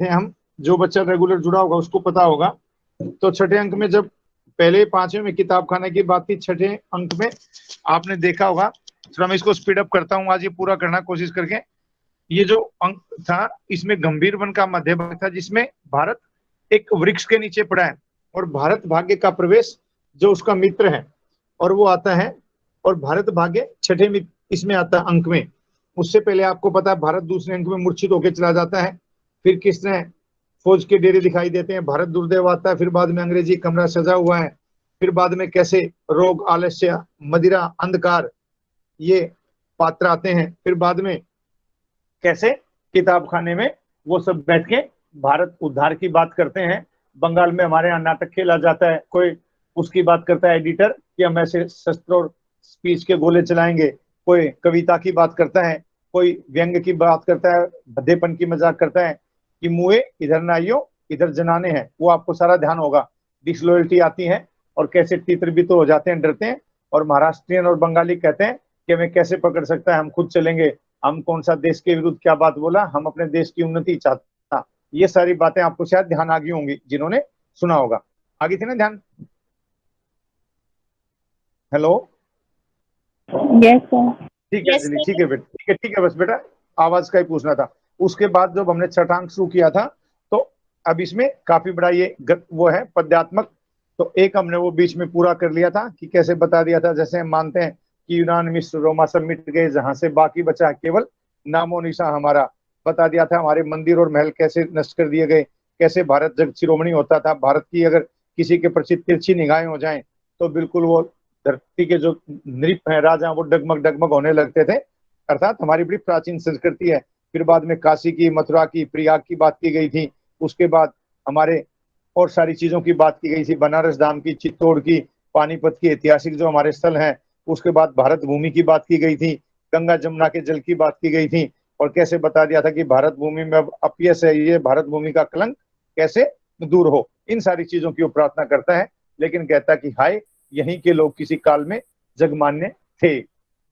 हैं हम, जो बच्चा रेगुलर जुड़ा होगा उसको पता होगा। तो छठे अंक में जब पहले पांचवें में किताब खाने की बात थी, छठे अंक में आपने देखा होगा। थोड़ा मैं इसको स्पीड अप करता हूँ, आज ये पूरा करना कोशिश करके। ये जो अंक था इसमें गंभीर वन का मध्य भाग था, जिसमें भारत एक वृक्ष के नीचे पड़ा है और भारत भाग्य का प्रवेश जो उसका मित्र है और वो आता है, और भारत भाग्य छठे इसमें आता है अंक में। उससे पहले आपको पता है भारत दूसरे अंक में मूर्छित होकर चला जाता है। फिर किसने फौज के डेरे दिखाई देते हैं, भारत दुर्दैव आता है। फिर बाद में अंग्रेजी कमरा सजा हुआ है। फिर बाद में कैसे रोग, आलस्य, मदिरा, अंधकार, ये पात्र आते हैं। फिर बाद में कैसे किताब खाने में वो सब बैठ के भारत उद्धार की बात करते हैं। बंगाल में हमारे यहाँ नाटक खेला जाता है, कोई उसकी बात करता है एडिटर कि हम ऐसे शस्त्र और स्पीच के गोले चलाएंगे। कोई कविता की बात करता है, कोई व्यंग की बात करता है, भद्देपन की मजाक करता है कि मुए इधर नाइयो इधर जनाने हैं। वो आपको सारा ध्यान होगा। डिसलॉयल्टी आती है और कैसे तीतर भी तो हो जाते हैं, डरते हैं। और महाराष्ट्रियन और बंगाली कहते हैं कि हमें कैसे पकड़ सकता है, हम खुद चलेंगे। हम कौन सा देश के विरुद्ध क्या बात बोला, हम अपने देश की उन्नति चाहता। ये सारी बातें आपको शायद ध्यान आ गई होंगी जिन्होंने सुना होगा। आगे थी ना ध्यान? Hello, yes sir. ठीक है अंजलि, ठीक है बेटा, ठीक है, ठीक है, बस बेटा आवाज का ही पूछना था। उसके बाद जब हमने छठांक शुरू किया था, तो अब इसमें काफी बड़ा ये वो है पद्यात्मक। तो एक हमने वो बीच में पूरा कर लिया था कि कैसे बता दिया था, जैसे हम मानते हैं कि यूनान, मिस्र, रोमा सब मिट गए, जहां से बाकी बचा केवल नामो निशा हमारा। बता दिया था हमारे मंदिर और महल कैसे नष्ट कर दिए गए, कैसे भारत जग शिरोमणि होता था। भारत की अगर किसी के प्रति तिरछी निगाहें हो जाएं तो बिल्कुल वो धरती के जो नृप हैं, राजा, वो डगमग डगमग होने लगते थे। अर्थात हमारी बड़ी प्राचीन संस्कृति है। फिर बाद में काशी की, मथुरा की, प्रयाग की बात की गई थी। उसके बाद हमारे और सारी चीजों की बात की गई थी, बनारस धाम की, चित्तौड़ की, पानीपत की, ऐतिहासिक जो हमारे स्थल हैं। उसके बाद भारत भूमि की बात की गई थी, गंगा जमुना के जल की बात की गई थी। और कैसे बता दिया था कि भारत भूमि में अब अपयश है, ये भारत भूमि का कलंक कैसे दूर हो। इन सारी चीजों की वो प्रार्थना करता है, लेकिन कहता कि हाय यहीं के लोग किसी काल में जगमान्य थे।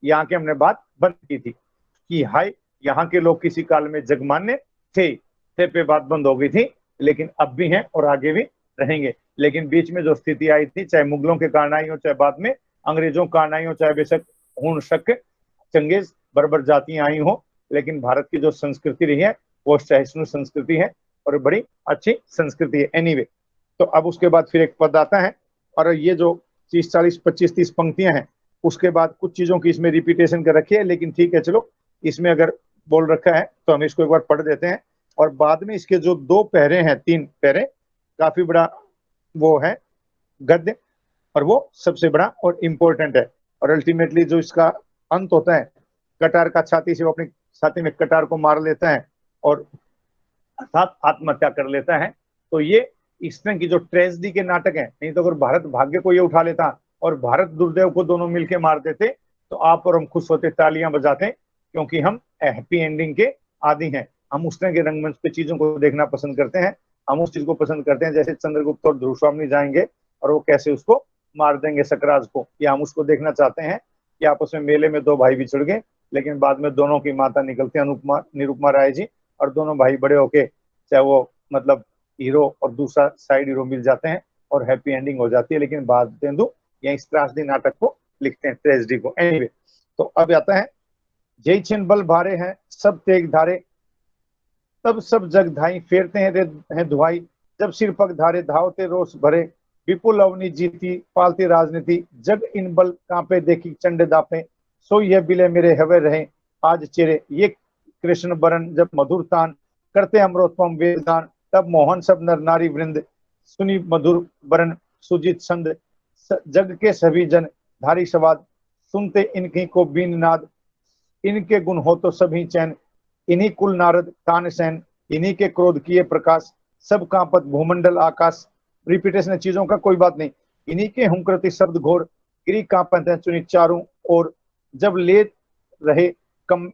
यहाँ के हमने बात बंद की थी कि हाय यहाँ के लोग किसी काल में जगमान्य थे पे बात बंद हो गई थी। लेकिन अब भी हैं और आगे भी रहेंगे। लेकिन बीच में जो स्थिति आई थी, चाहे मुगलों के कारण आई हो, चाहे बाद में अंग्रेजों के कारण आई हो, चाहे बेशक हूण शक चंगेज बर्बर जातियां आई हो, लेकिन भारत की जो संस्कृति रही है वो सहिष्णु संस्कृति है और बड़ी अच्छी संस्कृति है। एनीवे, तो अब उसके बाद फिर एक पद आता है, और ये जो 30, 40, 25, 30 पंक्तियां हैं, उसके बाद कुछ चीजों की इसमें रिपीटेशन कर रखी है। लेकिन ठीक है, चलो इसमें अगर बोल रखा है तो हम इसको एक बार पढ़ देते हैं। और बाद में इसके जो 2 पहरे हैं, 3 पहरे, काफी बड़ा वो है गद्य, और वो सबसे बड़ा और इम्पोर्टेंट है। और अल्टीमेटली जो इसका अंत होता है, कटार का छाती से, वो अपनी छाती में कटार को मार लेता है और अर्थात आत्महत्या कर लेता है। तो ये इस तरह की जो ट्रेजेडी के नाटक है, नहीं तो अगर भारत भाग्य को ये उठा लेता और भारत दुर्दैव को दोनों मिलके मार देते तो आप और हम खुश होते, तालियां बजाते, क्योंकि हम हैप्पी एंडिंग के आदि हैं। हम उस तरह के रंगमंच पे चीजों को देखना पसंद करते हैं। हम उस चीज को पसंद करते हैं जैसे चंद्रगुप्त और ध्रुवस्वामी जाएंगे और वो कैसे उसको मार देंगे सकराज को, या हम उसको देखना चाहते हैं कि आपस में मेले में 2 भाई बिछड़ गए, लेकिन बाद में दोनों की माता निकलती है निरुपमा राय जी, और दोनों भाई बड़े होके, चाहे वो मतलब हीरो और दूसरा साइड हीरो मिल जाते हैं और हैप्पी एंडिंग हो जाती है। लेकिन बाद तेंदु या इस त्रासदी नाटक को लिखते हैं, ट्रेजेडी को। एनीवे, तो अब आता है, जय छिन बल भारे हैं सब तेग धारे, तब सब जग धाई फेरते हैं धुआई, जब सिर पग धारे धावते रोष भरे, विपुल अवनी जीती पालती राजनीति, जग इन बल कांपे देखी चंड दापे, सो यह बिले मेरे हवे रहे आज चेरे, ये कृष्ण बरन जब मधुर तान, करते अमरोत्पम वेदान, तब मोहन सब नर नारी वृंद, सुनी मधुर बरन सुजित छंद, जग के सभी जन धारी सवाद, सुनते इनकी को बीन नाद, इनके गुण हो तो सभी चैन, इन्हीं कुल नारद तानसेन, इन्हीं के क्रोध किए प्रकाश, सब कांपत भूमंडल आकाश। रिपीटेशन चीजों का कोई बात नहीं। इन्हीं के हुंकृति शब्द घोर, गिरी कांपत है चुनी चारों ओर, जब ले रहे कम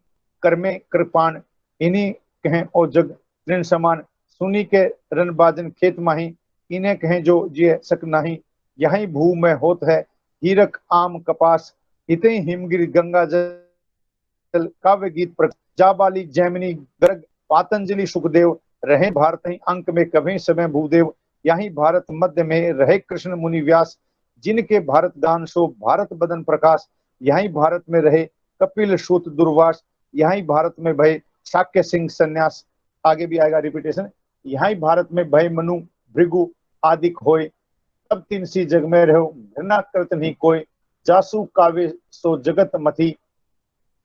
कर्मे कृपान, इन्हीं कहें ओ जग ऋण समान, सुनी के रन बाजन खेत माही, इन्हें कहें जो जिय सक नाही, यही भू में होत है हीरक आम कपास, इतने हिमगिर गंगा जल, काव्य गीत प्रकाश, जाबाली जैमिनी गर्ग, पातंजलि सुखदेव, रहे भारत ही अंक में कभी समय भूदेव, यही भारत मध्य में रहे कृष्ण मुनि व्यास, जिनके भारत दान शो भारत बदन प्रकाश, यही भारत में रहे कपिल सूत दुर्वास, यही भारत में भय शाक्य सिंह संन्यास। आगे भी आएगा रिपीटेशन। यही भारत में भय मनु भृगु आदिक होय, तब तीन सी जग में रहो घृणा करत नहीं कोई, जासु काव्य सो जगत मथी,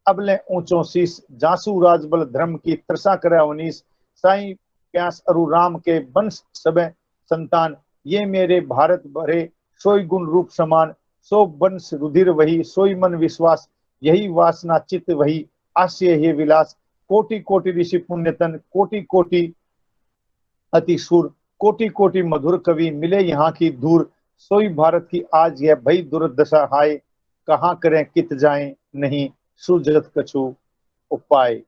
अबले ऊंचो शीस, जासु राजबल धर्म की त्रसा करे अवनीश, साई प्यास अरु राम के वंश सबे संतान, ये मेरे भारत भरे सोई गुण रूप समान, सो वंश रुधिर वही सोई मन विश्वास, यही वासना चित्त वही आश्य ये विलास, कोटि कोटि ऋषि पुण्यतन कोटि कोटि अति सुर, कोटि कोटि मधुर कवि मिले यहाँ की दूर, सोई भारत की आज यह भई दुर्दशा हाय, कहाँ करें कित जाए नहीं सुजगत कछु उपाय।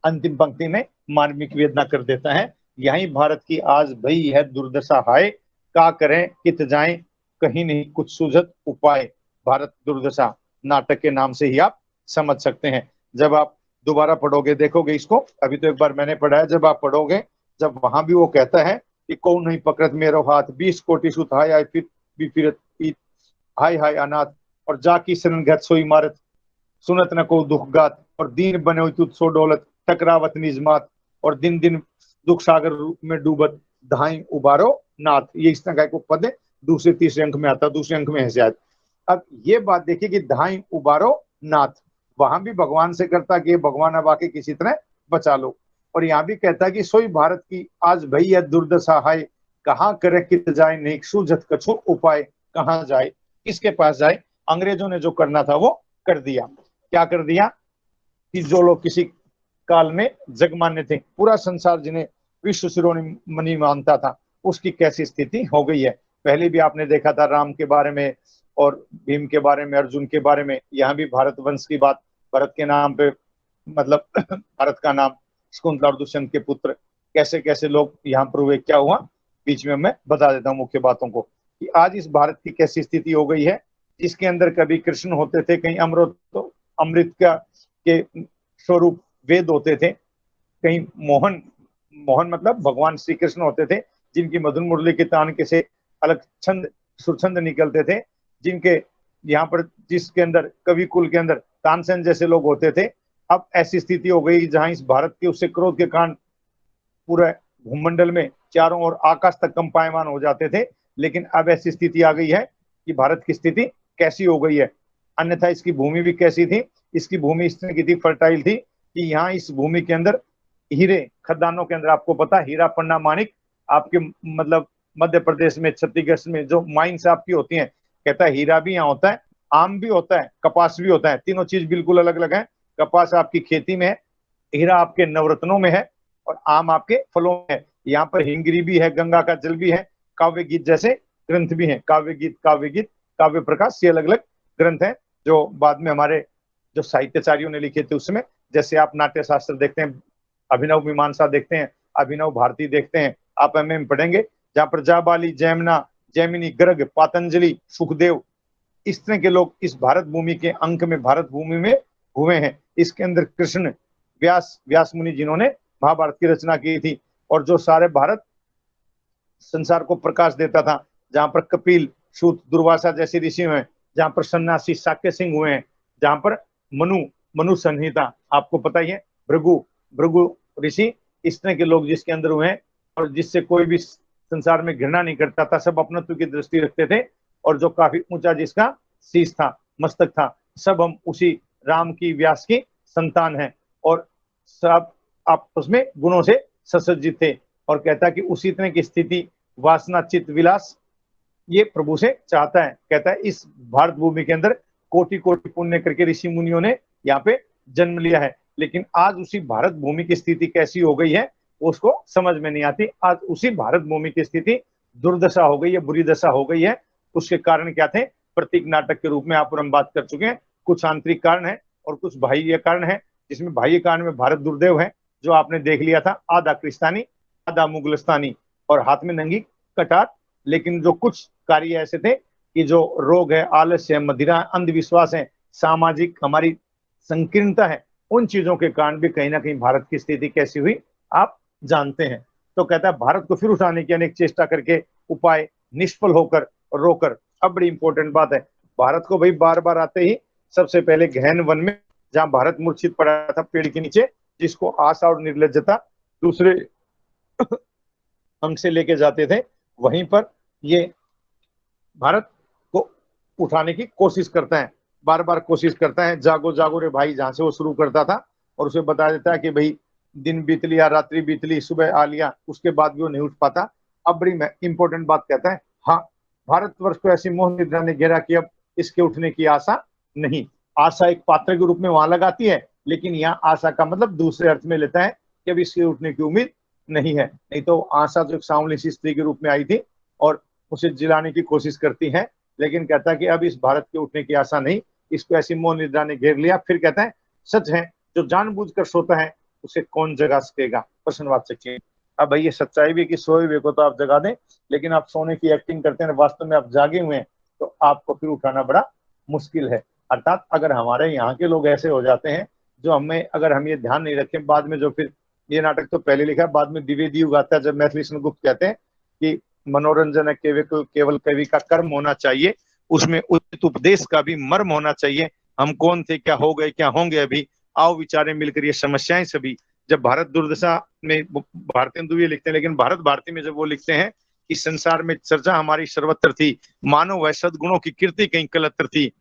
अंतिम पंक्ति में मार्मिक वेदना कर देता है, यही भारत की आज भई है दुर्दशा हाय, का करें कित जाए कहीं नहीं कुछ सुझत उपाय। भारत दुर्दशा नाटक के नाम से ही आप समझ सकते हैं। जब आप दोबारा पढ़ोगे देखोगे इसको, अभी तो एक बार मैंने पढ़ा है, जब आप पढ़ोगे जब वहां भी वो कहता है कि कौन नहीं पकड़त मेरो हाथ, 20 कोटि सुत हाय आय फिर भी फिरत हाय हाय अनाथ, और जाकी शरण गत सोई मारत, सुनत न को दुख गात, और दीन बने तुत सो डोलत, टकरावत निज मात, और दिन दिन दुख सागर में डूबत, धाई उबारो नाथ। ये इस तरह का एक पद है, दूसरे तीसरे अंक में आता, दूसरे अंक में है शायद। अब ये बात देखिए कि धाई उबारो नाथ, वहां भी भगवान से करता कि भगवान अब आके किसी तरह बचा लो, और यहाँ भी कहता कि सोई भारत की आज भई है दुर्दशा हाय, कहाँ करे कित जाए नहीं सूझत कछु उपाय, कहाँ जाए किसके पास जाए। अंग्रेजों ने जो करना था वो कर दिया। क्या कर दिया कि जो लोग किसी काल में जगमान्य थे, पूरा संसार जिन्हें विश्व शिरोमणि मानता था, उसकी कैसी स्थिति हो गई है। पहले भी आपने देखा था राम के बारे में और भीम के बारे में, अर्जुन के बारे में, यहाँ भी भारत वंश की बात, भरत के नाम पे मतलब भारत का नाम, शकुंतला और दुष्यंत के पुत्र, कैसे कैसे लोग यहाँ पर हुए, क्या हुआ बीच में मैं बता देता हूँ मुख्य बातों को, कि आज इस भारत की कैसी स्थिति हो गई है, जिसके अंदर कभी कृष्ण होते थे, कहीं अमृत का के स्वरूप वेद होते थे, कहीं मोहन मोहन मतलब भगवान श्री कृष्ण होते थे, जिनकी मधुर मुरली के तान के से अलग छंद सुरछंद निकलते थे, जिनके यहाँ पर जिसके अंदर कवि कुल के अंदर तानसेन जैसे लोग होते थे। अब ऐसी स्थिति हो गई जहां इस भारत के उससे क्रोध के कारण पूरे भूमंडल में चारों ओर आकाश तक कंपायमान हो जाते थे, लेकिन अब ऐसी स्थिति आ गई है कि भारत की स्थिति कैसी हो गई है। अन्यथा इसकी भूमि भी कैसी थी, इसकी भूमि इस तरह की थी, फर्टाइल थी, कि यहाँ इस भूमि के अंदर हीरे खदानों के अंदर, आपको पता हीरा पन्ना मानिक आपके मतलब मध्य प्रदेश में छत्तीसगढ़ में जो माइंस आपकी होती हैं, कहता है हीरा भी यहाँ होता है, आम भी होता है, कपास भी होता है, तीनों चीज बिल्कुल अलग अलग है। कपास आपकी खेती में है, हीरा आपके नवरत्नों में है, और आम आपके फलों में है। यहाँ पर हिंगरी भी है, गंगा का जल भी है, काव्य गीत जैसे ग्रंथ भी हैं, काव्य गीत काव्य प्रकाश, ये अलग अलग ग्रंथ हैं जो बाद में हमारे जो साहित्याचार्यों ने लिखे थे उसमें। जैसे आप नाट्य शास्त्र देखते हैं, अभिनव मीमांसा देखते हैं, अभिनव भारती देखते हैं, आप एमए में पढ़ेंगे, जहाँ पर जाबाली, जैमिना, जैमिनी, गर्ग, पातंजलि, सुखदेव, इस तरह के लोग इस भारत भूमि के अंक में, भारत भूमि में हुए हैं। इसके अंदर कृष्ण, व्यास मुनि जिन्होंने महाभारत की रचना की थी, और जो सारे भारत संसार को प्रकाश देता था, जहां पर कपिल, सूत, दुर्वासा जैसे ऋषि हुए, जहां पर सन्यासी शाक्य सिंह हुए हैं, जहां पर मनु संहिता आपको पता ही है, भृगु ऋषि, इस तरह के लोग जिसके अंदर हुए हैं, और जिससे कोई भी संसार में घृणा नहीं करता था, सब अपनत्व की दृष्टि रखते थे, और जो काफी ऊंचा जिसका शीश था, मस्तक था, सब हम उसी राम की, व्यास की संतान है, और सब आपस में गुणों से ससज्जित थे। और कहता कि उसी तरह की स्थिति, वासना चित्त विलास, ये प्रभु से चाहता है। कहता है इस भारत भूमि के अंदर कोटि कोटि पुण्य करके ऋषि मुनियों ने यहाँ पे जन्म लिया है, लेकिन आज उसी भारत भूमि की स्थिति कैसी हो गई है उसको समझ में नहीं आती। आज उसी भारत भूमि की स्थिति दुर्दशा हो गई है, बुरी दशा हो गई है। उसके कारण क्या थे, प्रतीक नाटक के रूप में आप और हम बात कर चुके हैं। कुछ आंतरिक कारण है और कुछ बाह्य कारण है, जिसमें बाह्य कारण में भारत दुर्देव है, जो आपने देख लिया था, आधा क्रिस्तानी आधा मुगलस्तानी, और हाथ में नंगी कटार। लेकिन जो कुछ कार्य ऐसे थे कि जो रोग है, आलस्य है, मदिरा, अंधविश्वास है, सामाजिक हमारी संकीर्णता है, उन चीजों के कारण भी कहीं ना कहीं भारत की स्थिति कैसी हुई आप जानते हैं। तो कहता है भारत को फिर उठाने की अनेक चेष्टा करके उपाय निष्फल होकर रोकर। अब बड़ी इंपॉर्टेंट बात है, भारत को भाई बार बार आते ही सबसे पहले गहन वन में, जहां भारत मूर्छित पड़ा था पेड़ के नीचे, जिसको आशा और निर्लजता दूसरे अंग से लेके जाते थे, वहीं पर ये भारत को उठाने की कोशिश करता है, बार बार कोशिश करता है। जागो जागो रे भाई, जहां से वो शुरू करता था, और उसे बता देता है कि भाई दिन बीत लिया, रात्रि बीत ली, सुबह आ लिया, उसके बाद भी वो नहीं उठ पाता। अब बड़ी इंपॉर्टेंट बात कहता है, हाँ, भारतवर्ष को ऐसी मोह निद्रा ने घेरा कि अब इसके उठने की आशा नहीं। आशा एक पात्र के रूप में वहां लगाती है, लेकिन यहाँ आशा का मतलब दूसरे अर्थ में लेता है कि अब इसके उठने की उम्मीद नहीं है। नहीं तो आशा जो एक सांवली सी स्त्री के रूप में आई थी और उसे जिलाने की कोशिश करती है, लेकिन कहता है कि अब इस भारत के उठने की आशा नहीं, इसको ऐसी मोह निद्रा ने घेर लिया। फिर कहता है, सच है जो जानबूझकर सोता है उसे कौन जगा सकेगा, प्रश्नवाचक चिन्ह। अब भाई ये सच्चाई भी कि सोए हुए को तो आप जगा दें, लेकिन आप सोने की एक्टिंग करते हैं, वास्तव में आप जागे हुए हैं, तो आपको फिर उठाना बड़ा मुश्किल है। अर्थात अगर हमारे यहाँ के लोग ऐसे हो जाते हैं, जो हमें, अगर हम ये ध्यान नहीं रखें, बाद में जो फिर ये नाटक तो पहले लिखा, बाद में द्विवेदी युग आता है, जब मैथिली गुप्त कहते हैं कि मनोरंजन है केवल केवल कवि का कर्म होना चाहिए, उसमें उचित उपदेश का भी मर्म होना चाहिए। हम कौन थे, क्या हो गए, क्या होंगे अभी, आओ विचारे मिलकर ये समस्याएं सभी। जब भारत दुर्दशा में भारतेंदु ये लिखते हैं, लेकिन भारत भारती में जब वो लिखते हैं कि संसार में चर्चा हमारी सर्वत्र थी, मानव व सदगुणों की कीर्ति कहीं कलत्र थी,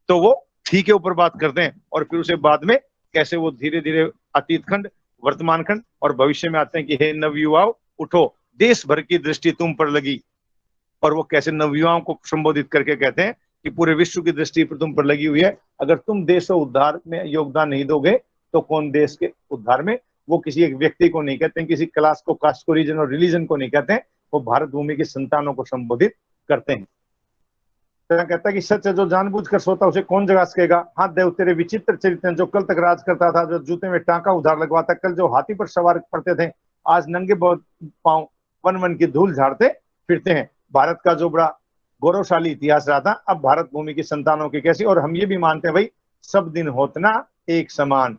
तो वो ठीक है ऊपर बात करते हैं, और फिर उसे बाद में कैसे वो धीरे धीरे अतीत खंड, वर्तमान खंड और भविष्य में आते हैं कि हे नवयुवाओं उठो, देश भर की दृष्टि तुम पर लगी। और वो कैसे नवयुवाओं को संबोधित करके कहते हैं कि पूरे विश्व की दृष्टि पर तुम पर लगी हुई है, अगर तुम देश उद्धार में योगदान नहीं दोगे तो कौन देश के उद्धार में। वो किसी एक व्यक्ति को नहीं कहते हैं, किसी क्लास को, कास्ट को, रीजन और रिलीजन को नहीं कहते हैं, वो भारत भूमि की संतानों को संबोधित करते हैं। कहता है कि सच है जो जानबूझकर सोता उसे कौन जगा सकेगा। हाँ देव तेरे विचित्र चरित्र, जो कल तक राज करता था, जो जूते में टांका उधार लगवाता, कल जो हाथी पर सवार पड़ते थे, आज नंगे पांव वन वन की धूल झाड़ते फिरते हैं। भारत का जो बड़ा गौरवशाली इतिहास रहा था, अब भारत भूमि की संतानों की कैसी। और हम ये भी मानते हैं भाई, सब दिन होतना एक समान,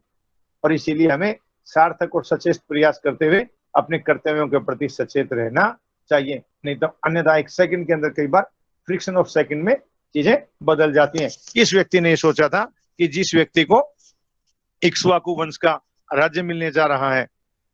और इसीलिए हमें सार्थक और सचेत प्रयास करते हुए अपने कर्तव्यों के प्रति सचेत रहना चाहिए, नहीं तो अन्यथा एक सेकंड के अंदर कई बार फ्रिक्शन ऑफ सेकंड में चीजें बदल जाती हैं। इस व्यक्ति ने सोचा था कि जिस व्यक्ति को इक्ष्वाकु वंश का राज्य मिलने जा रहा है,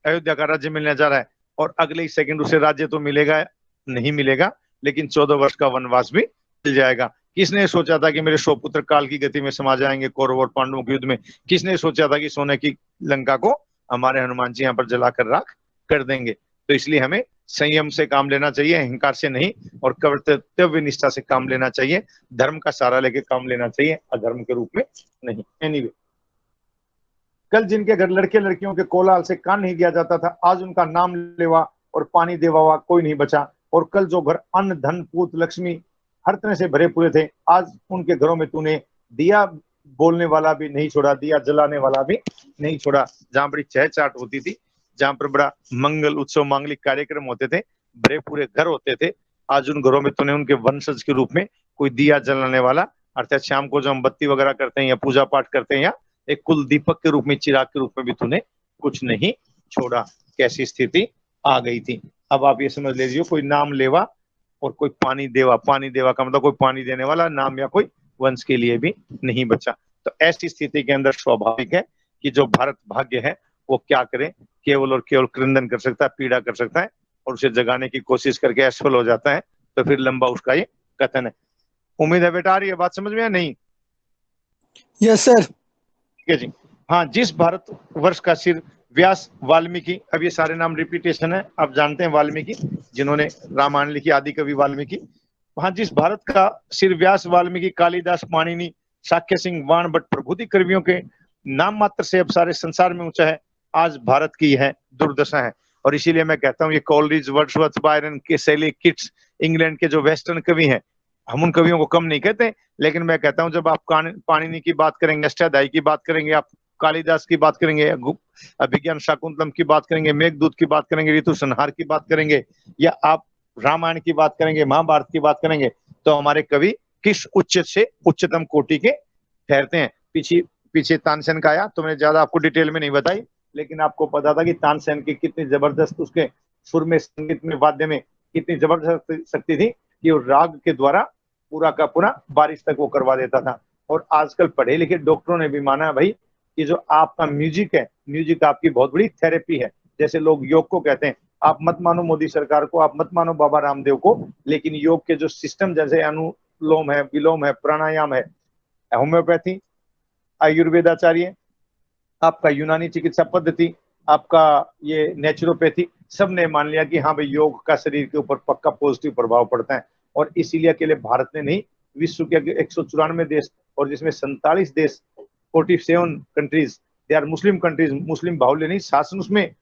अयोध्या का राज्य मिलने जा रहा है, और अगले ही सेकंड उसे राज्य तो मिलेगा नहीं मिलेगा, लेकिन 14 वर्ष का वनवास भी मिल जाएगा। किसने सोचा था कि मेरे 100 पुत्र काल की गति में समा जाएंगे कौरव और पांडवों के युद्ध में। किसने सोचा था कि सोने की लंका को हमारे हनुमान जी यहाँ पर जलाकर राख कर देंगे। तो इसलिए हमें संयम से काम लेना चाहिए, अहंकार से नहीं, और कर्तव्य निष्ठा से काम लेना चाहिए, धर्म का सहारा लेके काम लेना चाहिए, अधर्म के रूप में नहीं। एनीवे, कल जिनके घर लड़के लड़कियों के कोलाहल से कान नहीं किया जाता था, आज उनका नाम लेवा और पानी देवा कोई नहीं बचा। और कल जो घर अन्न धन पूत लक्ष्मी हर तरह से भरे पूरे थे, आज उनके घरों में तूने दिया बोलने वाला भी नहीं छोड़ा, दिया जलाने वाला भी नहीं छोड़ा। जहां बड़ी चहचाट होती थी, जहां पर बड़ा मंगल उत्सव मांगलिक कार्यक्रम होते थे, भरे पूरे घर होते थे, आज उन घरों में तूने उनके वंशज के रूप में कोई दिया जलाने वाला, अर्थात शाम को जो हम बत्ती वगैरह करते हैं या पूजा पाठ करते हैं, या एक कुल दीपक के रूप में, चिराग के रूप में भी तूने कुछ नहीं छोड़ा। कैसी स्थिति आ गई थी। अब आप ये समझ लीजिए, कोई नाम लेवा और कोई पानी देवा। पानी देवा का मतलब कोई पानी देने वाला, नाम या कोई वंश के लिए भी नहीं बचा। तो ऐसी स्थिति के अंदर स्वाभाविक है कि जो भारत भाग्य है वो क्या करे, केवल और केवल क्रंदन कर सकता है, पीड़ा कर सकता है, और उसे जगाने की कोशिश करके असफल हो जाता है। तो फिर लंबा उसका ये कथन है। उम्मीद है बेटा आ रही है बात समझ में या नहीं? Yes sir. ठीक है जी। हाँ, जिस भारत वर्ष का सिर व्यास, वाल्मीकि, अब ये सारे नाम रिपीटेशन है, आप जानते हैं वाल्मीकि जिन्होंने रामायण लिखी, आदि कवि वाल्मीकि। वहां जिस भारत का सिर व्यास, वाल्मीकि, कालिदास, पाणिनि, शाक्य सिंह, वाण भट्ट प्रभृति कवियों के नाम मात्र से अब सारे संसार में ऊंचा है, आज भारत की है दुर्दशा है। और इसीलिए मैं कहता हूँ ये कॉलरिज, वर्ड्सवर्थ, बायरन के शैली, किट्स, इंग्लैंड के जो वेस्टर्न कवि हैं, हम उन कवियों को कम नहीं कहते, लेकिन मैं कहता हूं जब आप पाणिनि की बात करेंगे, अष्टाध्यायी की बात करेंगे, आप कालिदास की बात करेंगे, अभिज्ञान शाकुंतलम की बात करेंगे, मेघदूत की बात करेंगे, ऋतु संहार की बात करेंगे, या आप रामायण की बात करेंगे, महाभारत की बात करेंगे, तो हमारे कवि किस उच्च से उच्चतम कोटि के ठहरते हैं। पीछे पीछे तानसेन का आया, तो मैंने ज्यादा आपको डिटेल में नहीं बताई, लेकिन आपको पता था कि तानसेन की कितनी जबरदस्त उसके सुर में, संगीत में, वाद्य में इतनी जबरदस्त शक्ति थी कि वो राग के द्वारा पूरा का पूरा बारिश तक वो करवा देता था। और आजकल पढ़े लिखे डॉक्टरों ने भी माना है भाई कि जो आपका म्यूजिक है, म्यूजिक आपकी बहुत बड़ी थेरेपी है। जैसे लोग योग को कहते हैं, आप मत मानो मोदी सरकार को, आप मत मानो बाबा रामदेव को, लेकिन योग के जो सिस्टम जैसे अनुलोम है, विलोम है, प्राणायाम है, होम्योपैथी, आयुर्वेदाचार्य, आपका यूनानी चिकित्सा पद्धति, आपका ये नेचुरोपैथी, सब ने मान लिया कि हाँ भाई योग का शरीर के ऊपर पक्का पॉजिटिव प्रभाव पड़ता है। और इसीलिए अकेले भारत ने नहीं, विश्व के 194 देश और जिसमें 47 देश, 47 countries, they are Muslim countries, Muslim बाहुल्य नहीं, शासन उसमें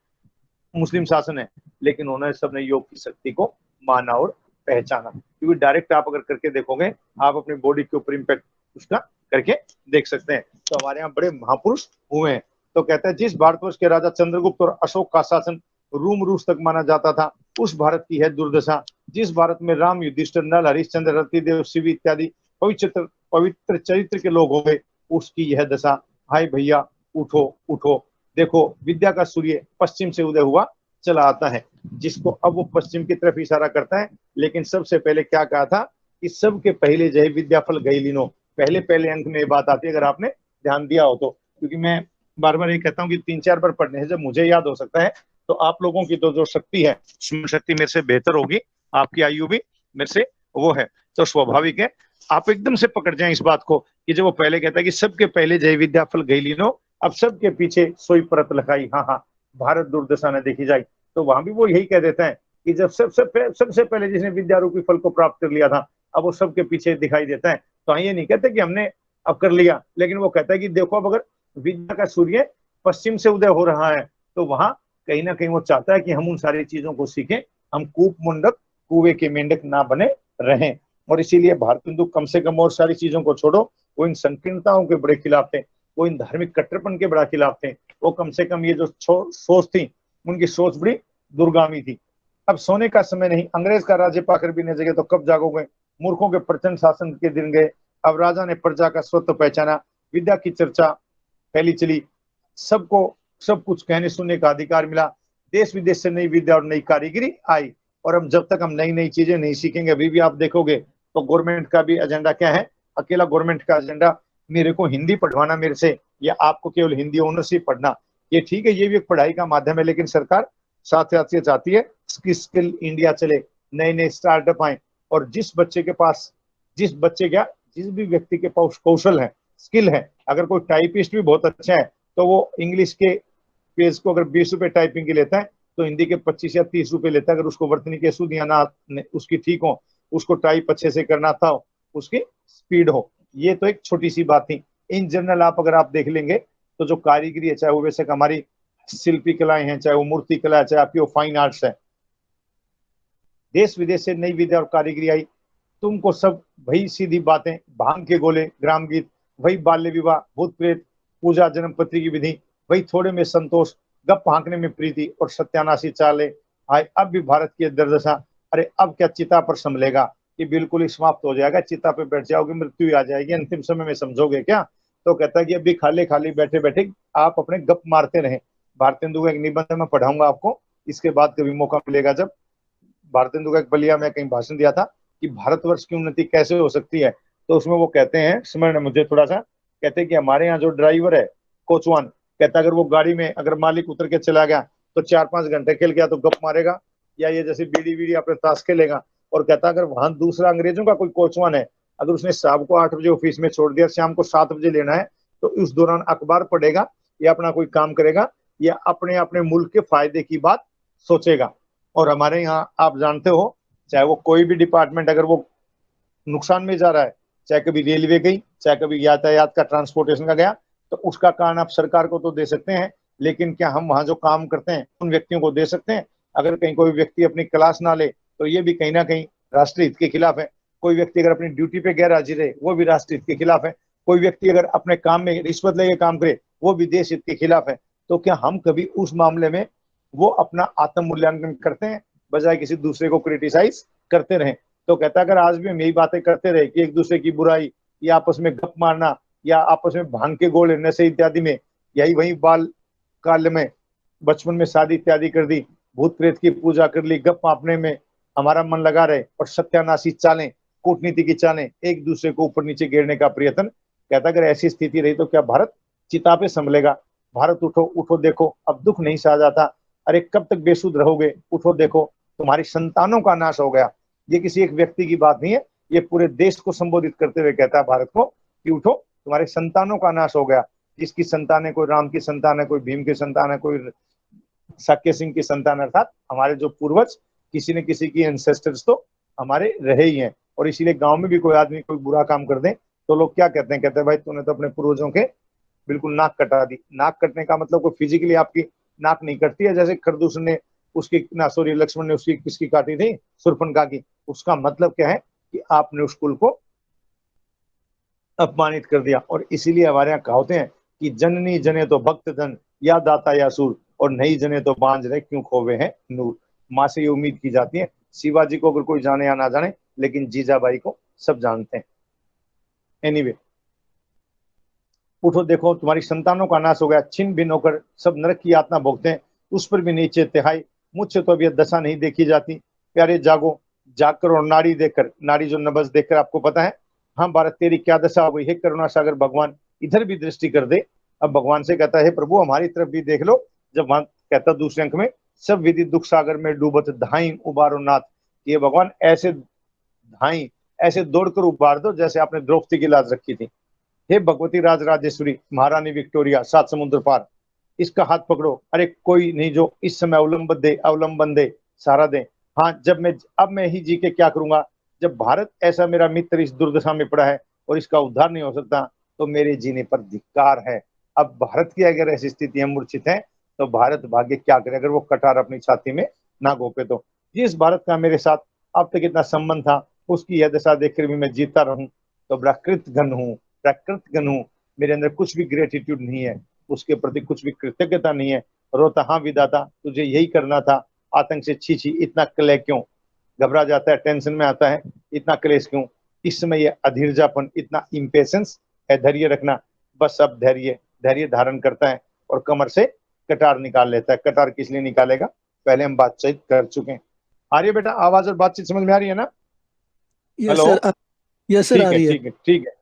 मुस्लिम शासन है, लेकिन उन्होंने सबने योग की शक्ति को माना और पहचाना। क्योंकि डायरेक्ट आप अगर करके देखोगे, आप अपनी बॉडी के ऊपर इम्पैक्ट उसका करके देख सकते हैं। तो हमारे यहाँ बड़े महापुरुष हुए हैं। तो कहते हैं जिस भारतवर्ष के राजा चंद्रगुप्त और अशोक का शासन रूम रूस तक माना जाता था, उस भारत की है दुर्दशा। जिस भारत में राम, युधिष्ठिर, नल, हरिश्चंद्र, रतिदेव, शिव इत्यादि पवित्र पवित्र चरित्र के लोग हो गए, उसकी यह दशा। हाय भैया उठो उठो, देखो विद्या का सूर्य पश्चिम से उदय हुआ चला आता है। जिसको अब वो पश्चिम की तरफ इशारा करता है, लेकिन सबसे पहले क्या कहा था कि सबके पहले जय विद्या फल गई लीनो। पहले पहले अंक में ये बात आती है, अगर आपने ध्यान दिया हो तो। क्योंकि मैं बार बार ये कहता हूँ कि 3-4 बार पढ़ने से जब मुझे याद हो सकता है, तो आप लोगों की तो जो शक्ति है, स्मरण शक्ति मेरे से बेहतर होगी, आपकी आयु भी मेरे से वो है, तो स्वाभाविक है आप एकदम से पकड़ जाए इस बात को कि जब वो पहले कहता है कि सबके पहले जय विद्या फल गई लीनो, अब सबके पीछे सोई परत लखाई, हाँ हाँ भारत दुर्दशा न देखी जाए। तो वहां भी वो यही कह देता है कि जब सबसे पहले जिसने विद्या रूपी फल को प्राप्त कर लिया था, अब वो सबके पीछे दिखाई देता है। तो ये नहीं कहते कि हमने अब कर लिया, लेकिन वो कहता है कि देखो अब अगर विद्या का सूर्य पश्चिम से उदय हो रहा है, तो वहां कहीं ना कहीं वो चाहता है कि हम उन सारी चीजों को सीखें, हम कूप मुंडक कुएं के मेंढक ना बने रहें। और इसीलिए भारत हिंदू कम से कम और सारी चीजों को छोड़ो, वो इन संकीर्णताओं के बड़े खिलाफ थे, वो इन धार्मिक कट्टरपन के बड़ा खिलाफ थे। वो कम से कम ये जो सोच थी, उनकी सोच बड़ी दूरगामी थी। अब सोने का समय नहीं, अंग्रेज का राज्य पाकर भी न जगे तो कब जागोगे, मूर्खों के प्रचंड शासन के दिन गए, अब राजा ने प्रजा का स्वत्व पहचाना, विद्या की चर्चा फैली चली, सबको सब कुछ कहने सुनने का अधिकार मिला, देश विदेश से नई विद्या और नई कारीगरी आई। और अब जब तक हम नई नई चीजें नहीं सीखेंगे, अभी भी आप देखोगे तो गवर्नमेंट का भी एजेंडा क्या है, अकेला गवर्नमेंट का एजेंडा मेरे को हिंदी पढ़वाना मेरे से, या आपको केवल हिंदी ओनरशिप पढ़ना। ये ठीक है, ये भी एक पढ़ाई का माध्यम है, लेकिन सरकार साथ साथ ये चाहती है कि स्किल इंडिया चले, नए नए स्टार्टअप आए। और जिस बच्चे के पास, जिस भी व्यक्ति के पास कौशल है, स्किल है, अगर कोई टाइपिस्ट भी बहुत अच्छा है, तो वो इंग्लिश के पेज को अगर 20 रुपए टाइपिंग के लेता है, तो हिंदी के 25 या 30 रुपए लेता है। अगर उसको वर्तनी के शुद्ध या ना उसकी ठीक हो, उसको टाइप अच्छे से करना था, उसकी स्पीड हो। ये तो एक छोटी सी बात थी। इन जनरल आप अगर आप देख लेंगे, तो जो कारीगरी है, चाहे वो वैसे हमारी शिल्पी कलाएं हैं, चाहे वो मूर्ति कला है, चाहे आपकी वो फाइन आर्ट्स है, देश विदेश से नई विद्या और कारीगरी आई। तुमको सब वही सीधी बातें, भांग के गोले, ग्राम गीत, वही बाल्य विवाह, भूत प्रेत पूजा, जन्म पत्री की विधि, वही थोड़े में संतोष, गप हाँकने में प्रीति और सत्यानाशी चाले आए। अब भी भारत की दुर्दशा। अरे अब क्या चिता पर संभलेगा, कि बिल्कुल ही समाप्त हो जाएगा, चिता पे बैठ जाओगे, मृत्यु आ जाएगी, अंतिम समय में समझोगे क्या। तो कहता है कि अभी खाली खाली बैठे बैठे आप अपने गप मारते रहे। भारत हिंदू का एक निबंध में पढ़ाऊंगा आपको, इसके बाद कभी मौका मिलेगा जब। भारत हिंदू का एक बलिया में कहीं भाषण दिया था कि भारतवर्ष की उन्नति कैसे हो सकती है, तो उसमें वो कहते हैं, स्मरण है मुझे थोड़ा सा, कहते हैं कि हमारे यहाँ जो ड्राइवर है, कोचवान, कहता अगर वो गाड़ी में अगर मालिक उतर के चला गया तो 4-5 घंटे खेल गया तो गप मारेगा, या ये जैसे बीड़ी बीड़ी अपने ताश खेलेगा। और कहता अगर वहां दूसरा अंग्रेजों का कोई कोचवान है, अगर उसने शाम को 8 बजे ऑफिस में छोड़ दिया, शाम को 7 बजे लेना है, तो उस दौरान अखबार पढ़ेगा या अपना कोई काम करेगा, या अपने अपने मुल्क के फायदे की बात सोचेगा। और हमारे यहाँ आप जानते हो, चाहे वो कोई भी डिपार्टमेंट अगर वो नुकसान में जा रहा है, चाहे कभी रेलवे गई, चाहे कभी यातायात का, ट्रांसपोर्टेशन का गया, तो उसका कारण आप सरकार को तो दे सकते हैं, लेकिन क्या हम वहां जो काम करते हैं उन व्यक्तियों को दे सकते हैं। अगर कहीं कोई व्यक्ति अपनी क्लास ना ले, तो ये भी कहीं ना कहीं राष्ट्रीय हित के खिलाफ है। कोई व्यक्ति अगर अपनी ड्यूटी पे गैर हाजिर रहे, वो भी राष्ट्रीय हित के खिलाफ है। कोई व्यक्ति अगर अपने काम में रिश्वत लेके काम करे, वो भी देश हित के खिलाफ है। तो क्या हम कभी उस मामले में वो अपना आत्म मूल्यांकन करते हैं, बजाय किसी दूसरे को क्रिटिसाइज करते रहें। तो कहता अगर आज भी हम यही बातें करते रहे कि एक दूसरे की बुराई, या आपस में गप मारना, या आपस में भांग के गोले, नशे इत्यादि में, यही वही बाल काल में बचपन में शादी इत्यादि कर दी, भूत प्रेत की पूजा कर ली, गप मापने में हमारा मन लगा रहे और सत्यानाशी चालें, कूटनीति की चालें, एक दूसरे को ऊपर नीचे गिरने का प्रयत्न। कहता अगर ऐसी स्थिति रही तो क्या भारत चिता पे संभलेगा? भारत उठो उठो, देखो अब दुख नहीं सहा जाता। अरे कब तक बेसुध रहोगे? उठो देखो, तुम्हारी संतानों का नाश हो गया। ये किसी एक व्यक्ति की बात नहीं है, ये पूरे देश को संबोधित करते हुए कहता है भारत को कि उठो, तुम्हारे संतानों का नाश हो गया। जिसकी संतान है, कोई राम की संतान है, कोई भीम की संतान है, कोई साक्य सिंह की संतान, अर्थात हमारे जो पूर्वज किसी न किसी की एंसेस्टर्स तो हमारे रहे ही हैं। और इसीलिए गांव में भी कोई आदमी कोई बुरा काम कर दे तो लोग क्या कहते हैं? कहते हैं भाई तूने तो अपने पूर्वजों के बिल्कुल नाक कटा दी। नाक कटने का मतलब कोई फिजिकली आपकी नाक नहीं कटती है, जैसे खरदूष ने उसकी ना सॉरी लक्ष्मण ने उसकी किसकी काटी थी? सुरपनखा की। उसका मतलब क्या है कि आपने उस कुल को अपमानित कर दिया। और इसीलिए हमारे यहाँ कहावतें हैं कि जननी जने तो भक्त जन, या दाता या सूर, और नहीं जने तो बांझ रहे क्यों खोवे हैं नूर। माँ से ये उम्मीद की जाती है। शिवाजी को अगर कोई जाने या ना जाने, लेकिन जीजाबाई को सब जानते हैं। एनीवे, उठो देखो, तुम्हारी संतानों का नाश हो गया, छिन्न भिन्न होकर सब नरक की यातना भोगते हैं, उस पर भी नीचे तिहाई। मुझसे तो अब यह दशा नहीं देखी जाती। प्यारे जागो, जागकर और नारी देखकर, नारी जो नबज देखकर, आपको पता है हाँ भारत तेरी क्या दशा हो गई है? करुणा सागर भगवान इधर भी दृष्टि कर दे। अब भगवान से कहता है प्रभु हमारी तरफ भी देख लो। जब वहां कहता दूसरे अंक में, सब विधि दुख सागर में डूबत धाई उबारो नाथ। ये भगवान ऐसे धाई, ऐसे दौड़कर उबार दो जैसे आपने द्रौपदी की लाज रखी थी। हे भगवती राज राजेश्वरी, महारानी विक्टोरिया, सात समुद्र पार, इसका हाथ पकड़ो। अरे कोई नहीं जो इस समय अवलंबन दे, सहारा दे। हाँ जब मैं अब मैं ही जी के क्या करूंगा? जब भारत ऐसा मेरा मित्र इस दुर्दशा में पड़ा है और इसका उद्धार नहीं हो सकता, तो मेरे जीने पर धिक्कार है। अब भारत की अगर ऐसी स्थिति है, मूर्छित है, तो भारत भाग्य क्या करे अगर वो कटार अपनी छाती में ना घोपे तो। जिस भारत का मेरे साथ अब तक इतना संबंध था, उसकी यह दशा देखकर भी मैं जीता रहूं तो बड़ा कृतघ्न हूं, प्राकृतगन हूं। मेरे अंदर कुछ भी ग्रेटिट्यूड नहीं है, उसके प्रति कुछ भी कृतज्ञता नहीं है। रोता हाँ विदाता, तुझे यही करना था। आतंक से छी छी, इतना क्ले क्यों? घबरा जाता है, टेंशन में आता है, इतना क्लेश क्यों? इस समय ये अधीरजापन, इतना इम्पेशंस है, धैर्य रखना। बस अब धैर्य धैर्य धारण करता है और कमर से कटार निकाल लेता है। कटार किस लिए निकालेगा? पहले हम बातचीत कर चुके हैं। आ रही है बेटा आवाज और बातचीत समझ में आ रही है ना? Yes hello, sir. Yes sir, आ ठीक है रही है। ठीक है ठीक है।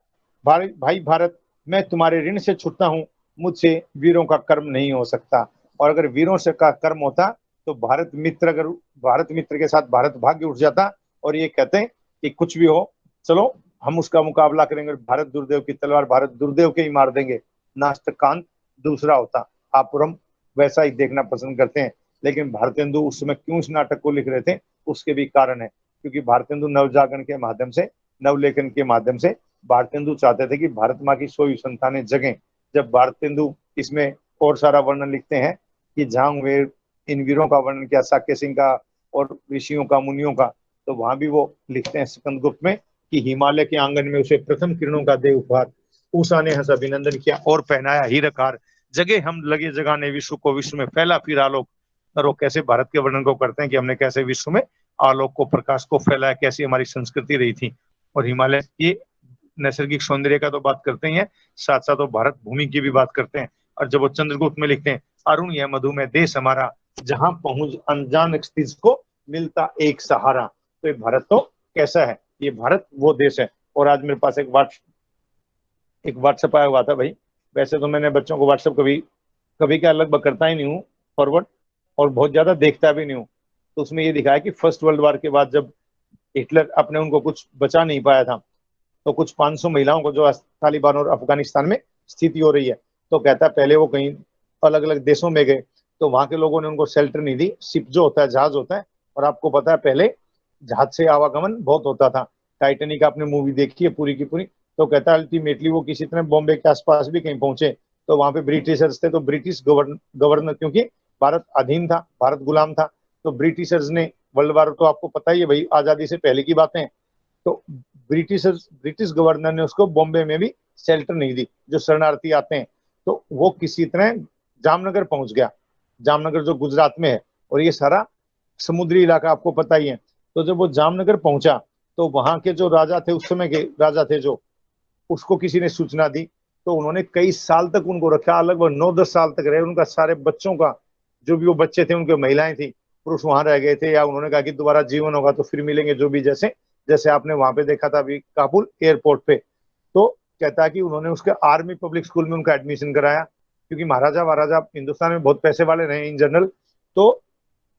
भाई भारत, मैं तुम्हारे ऋण से छूटता हूँ। मुझसे वीरों का कर्म नहीं हो सकता। और अगर वीरों से का कर्म होता तो भारत मित्र के साथ भारत भाग्य उठ जाता और ये कहते हैं कि कुछ भी हो, चलो हम उसका मुकाबला करेंगे। भारत दुर्देव की तलवार भारत दुर्देव के ही मार देंगे। नास्तिकांत दूसरा होता। आप और हम वैसा ही देखना पसंद करते हैं। लेकिन भारतेंदु उस समय क्यों इस नाटक को लिख रहे थे, उसके भी कारण है। क्योंकि भारतेंदु नवजागरण के माध्यम से, नवलेखन के माध्यम से भारतेंदु चाहते थे कि भारत माँ की सोई संतानें जगें। जब भारतेंदु इसमें और सारा वर्णन लिखते हैं कि जहां वे इन वीरों का वर्णन किया, साक्य सिंह का और ऋषियों का, मुनियों का, तो वहां भी वो लिखते हैं स्कंदगुप्त में कि हिमालय के आंगन में उसे प्रथम किरणों का दे उपहार, उषा ने हंस अभिनंदन किया और पहनाया हीरकार। जगे हम लगे जगाने विश्व को, विश्व में फैला फिर आलोक। और वो कैसे भारत के वर्णन को करते हैं कि हमने कैसे विश्व में आलोक को, प्रकाश को फैलाया, कैसी हमारी संस्कृति रही थी। और हिमालय की नैसर्गिक सौंदर्य का तो बात करते ही हैं, साथ साथ वो भारत भूमि की भी बात करते हैं। और जब वो चंद्रगुप्त में लिखते हैं, अरुण यह मधुमेह देश हमारा, जहां पहुंच अनजान स्थित को मिलता एक सहारा। तो ये भारत तो कैसा है? ये भारत वो देश है। और आज मेरे पास एक व्हाट्सएप आया हुआ था भाई। वैसे तो मैंने बच्चों को व्हाट्सएप कभी कभी क्या लगभग करता ही नहीं हूँ फॉरवर्ड, और बहुत ज्यादा देखता भी नहीं हूँ। तो उसमें ये दिखाया कि फर्स्ट वर्ल्ड वॉर के बाद जब हिटलर अपने उनको कुछ बचा नहीं पाया था, तो कुछ 500 महिलाओं को जो तालिबान और अफगानिस्तान में स्थिति हो रही है, तो कहता है पहले वो कहीं अलग अलग देशों में गए, तो वहां के लोगों ने उनको शेल्टर नहीं दी। शिप जो होता है, जहाज होता है, और आपको पता है पहले जहाज से आवागमन बहुत होता था। टाइटेनिक आपने मूवी देखी है पूरी की पूरी। तो कहता है अल्टीमेटली वो किसी तरह बॉम्बे के आसपास भी कहीं पहुंचे, तो वहां पे ब्रिटिशर्स थे, तो ब्रिटिश गवर्नर, क्योंकि भारत अधीन था, भारत गुलाम था, तो ब्रिटिशर्स ने वर्ल्ड वार तो आपको पता ही है भाई, आजादी से पहले की बातें। तो ब्रिटिश गवर्नर ने उसको बॉम्बे में भी शेल्टर नहीं दी, जो शरणार्थी आते हैं। तो वो किसी तरह जामनगर पहुंच गया, जामनगर जो गुजरात में है, और ये सारा समुद्री इलाका आपको पता ही है। तो जब वो जामनगर पहुंचा, तो वहां के जो राजा थे, उस समय के राजा थे जो, उसको किसी ने सूचना दी। तो उन्होंने कई साल तक उनको रखा, लगभग 9-10 साल तक रहे। उनका सारे बच्चों का, जो भी वो बच्चे थे, उनके महिलाएं थी, पुरुष वहां रह गए थे, या उन्होंने कहा कि दोबारा जीवन होगा तो फिर मिलेंगे, जो भी जैसे जैसे आपने वहां पे देखा था अभी काबुल एयरपोर्ट पे। तो कहता है कि उन्होंने उसके आर्मी पब्लिक स्कूल में उनका एडमिशन कराया, क्योंकि महाराजा महाराजा हिंदुस्तान में बहुत पैसे वाले रहे इन जनरल। तो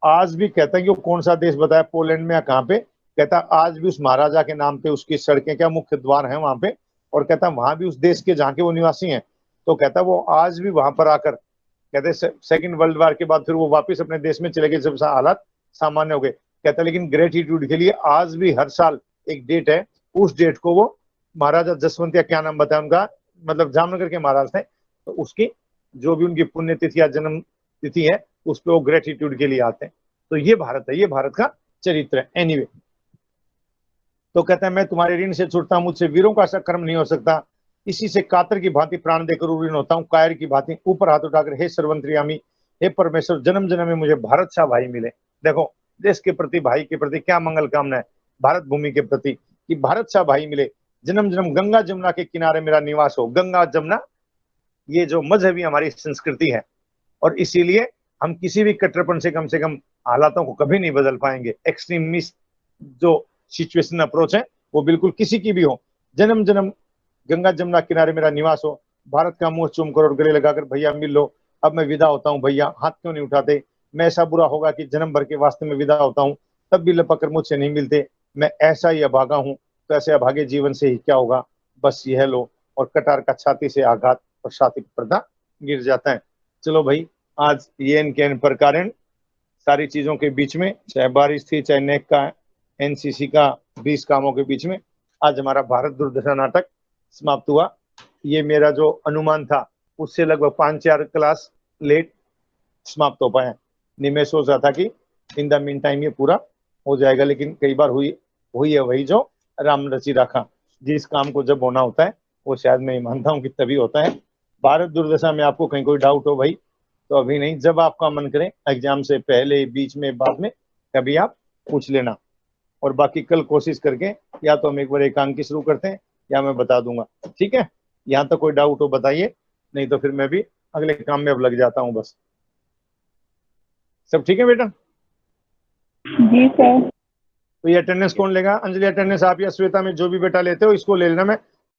आज भी कहता है कि वो कौन सा देश बताया, पोलैंड में या कहाँ पे, कहता आज भी उस महाराजा के नाम पे उसकी सड़कें क्या मुख्य द्वार हैं वहां पे, और कहता वहां भी उस देश के जहाँ के वो निवासी हैं। तो कहता वो आज भी वहां पर आकर, कहते सेकंड वर्ल्ड वार के बाद फिर वो वापस अपने देश में चले गए जब हालात सामान्य हो गए। कहता लेकिन ग्रेटिट्यूड के लिए आज भी हर साल एक डेट है, उस डेट को वो महाराजा जसवंत या क्या नाम बताया उनका, मतलब जामनगर के महाराज थे, तो उसकी जो भी उनकी पुण्यतिथि या जन्म तिथि है उस पर वो ग्रेटिट्यूड के लिए आते हैं। तो ये भारत है, ये भारत का चरित्र है। एनीवे, तो कहता है मैं तुम्हारे ऋण से छूटता हूं, मुझसे वीरों का कर्म नहीं हो सकता, इसी से कातर की भांति प्राण देकर ऋण होता हूं, कायर की भांति ऊपर हाथ उठाकर हे सर्वंतर्यामी, हे परमेश्वर, जन्म जन्म में मुझे भारत सा भाई मिले। देखो देश के प्रति, भाई के प्रति क्या मंगल कामना है, भारत भूमि के प्रति कि भारत सा भाई मिले, जन्म जन्म गंगा जमुना के किनारे मेरा निवास हो। गंगा जमुना ये जो मजहबी हमारी संस्कृति है, और इसीलिए हम किसी भी कट्टरपन से कम हालातों को कभी नहीं बदल पाएंगे। एक्सट्रीमिस्ट जो सिचुएशन अप्रोच है वो बिल्कुल किसी की भी हो, जन्म जन्म गंगा जमुना किनारे मेरा निवास हो, भारत का मुंह चूम कर और गले लगाकर भैया मिल लो, अब मैं विदा होता हूँ भैया, हाथ क्यों नहीं उठाते, मैं ऐसा बुरा होगा कि जन्म भर के वास्ते में विदा होता हूँ तब भी लपक कर मुझसे नहीं मिलते, मैं ऐसा ही अभागा हूँ, तो ऐसे अभागे जीवन से ही क्या होगा, बस यह लो। और कटार का छाती से आघात और छाती पर पर्दा गिर जाता है। चलो भाई, आज ये एन प्रकार सारी चीजों के बीच में, चाहे बारिश थी, चाहे नेक का एनसीसी का 20 कामों के बीच में, आज हमारा भारत दुर्दशा नाटक समाप्त हुआ। ये मेरा जो अनुमान था उससे लगभग 5-4 क्लास लेट समाप्त हो पाए। नहीं, मैं सोच रहा था कि इन द मीन टाइम ये पूरा हो जाएगा, लेकिन कई बार हुई हुई है वही जो राम रची राखा। जिस काम को जब होना होता है वो शायद मैं मानता हूँ कि तभी होता है। भारत दुर्दशा में आपको कहीं कोई डाउट हो भाई तो अभी नहीं, जब आपका मन करे एग्जाम से पहले, बीच में, बाद में, कभी आप पूछ लेना। और बाकी कल कोशिश करके या तो हम एक बार एकांकी शुरू करते हैं या मैं बता दूंगा, ठीक है। यहाँ तक कोई डाउट हो बताइए, नहीं तो फिर मैं भी अगले काम में अब लग जाता हूँ बस। सब ठीक है बेटा? जी सर। तो ये अटेंडेंस कौन लेगा? अंजलि अटेंडेंस आप या श्वेता में जो भी बेटा लेते हो इसको ले लेना। मैं